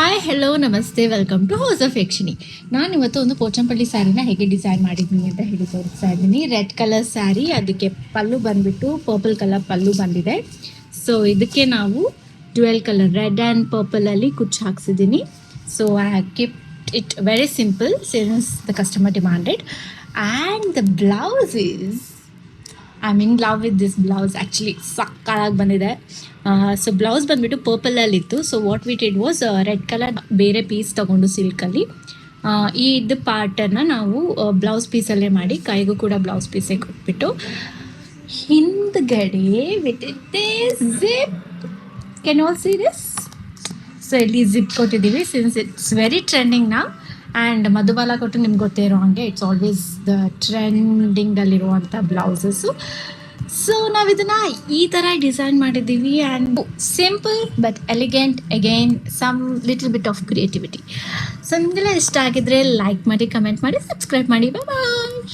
Hi hello ನಮಸ್ತೆ welcome to house of ಯಕ್ಷಿಣಿ. ನಾನು ಇವತ್ತು ಒಂದು ಪೋಚಂಪಳ್ಳಿ ಸ್ಯಾರಿನ ಹೇಗೆ ಡಿಸೈನ್ ಮಾಡಿದ್ದೀನಿ ಅಂತ ಹೇಳಿ ತೋರಿಸ್ತಾ ಇದ್ದೀನಿ. ರೆಡ್ ಕಲರ್ ಸ್ಯಾರಿ, ಅದಕ್ಕೆ ಪಲ್ಲು ಬಂದ್ಬಿಟ್ಟು ಪರ್ಪಲ್ ಕಲರ್ ಪಲ್ಲು ಬಂದಿದೆ. ಸೊ ಇದಕ್ಕೆ ನಾವು ಡ್ಯುಯಲ್ ಕಲರ್ ರೆಡ್ ಆ್ಯಂಡ್ ಪರ್ಪಲಲ್ಲಿ ಕುಚ್ಚು ಹಾಕ್ಸಿದ್ದೀನಿ. So I have kept it very simple since the customer demanded. And the blouse is I mean love with this blouse. Actually ಸಕ್ಕತ್ತಾಗಿ ಬಂದಿದೆ. ಸೊ ಬ್ಲೌಸ್ ಬಂದುಬಿಟ್ಟು ಪರ್ಪಲಲ್ಲಿತ್ತು. So what we did was red colour ಬೇರೆ piece ತೊಗೊಂಡು ಸಿಲ್ಕಲ್ಲಿ ಇದು ಪಾರ್ಟನ್ನು ನಾವು blouse ಪೀಸಲ್ಲೇ ಮಾಡಿ ಕೈಗೂ ಕೂಡ ಬ್ಲೌಸ್ ಪೀಸೇ ಕೊಟ್ಬಿಟ್ಟು ಹಿಂದ್ಗಡೆ with zip can all see this. So ಇಲ್ಲಿ ಜಿಪ್ ಕೊಟ್ಟಿದ್ದೀವಿ ಸಿನ್ಸ್ ಇಟ್ಸ್ ವೆರಿ ಟ್ರೆಂಡಿಂಗ್ ನಾ. ಆ್ಯಂಡ್ ಮಧುಬಾಲ ಕೊಟ್ಟು ನಿಮ್ಗೆ ಗೊತ್ತೇ ಇರೋ ಹಾಗೆ ಇಟ್ಸ್ ಆಲ್ವೇಸ್ ದ ಟ್ರೆಂಡಿಂಗಲ್ಲಿರುವಂಥ ಬ್ಲೌಸಸ್ಸು. ಸೊ ನಾವು ಇದನ್ನು ಈ ಥರ ಡಿಸೈನ್ ಮಾಡಿದ್ದೀವಿ. And simple but elegant, again some little bit of creativity. So ನಿಮಗೆಲ್ಲ ಇಷ್ಟ ಆಗಿದ್ರೆ ಲೈಕ್ ಮಾಡಿ, ಕಮೆಂಟ್ ಮಾಡಿ, ಸಬ್ಸ್ಕ್ರೈಬ್ ಮಾಡಿ. ಬಾಯ್.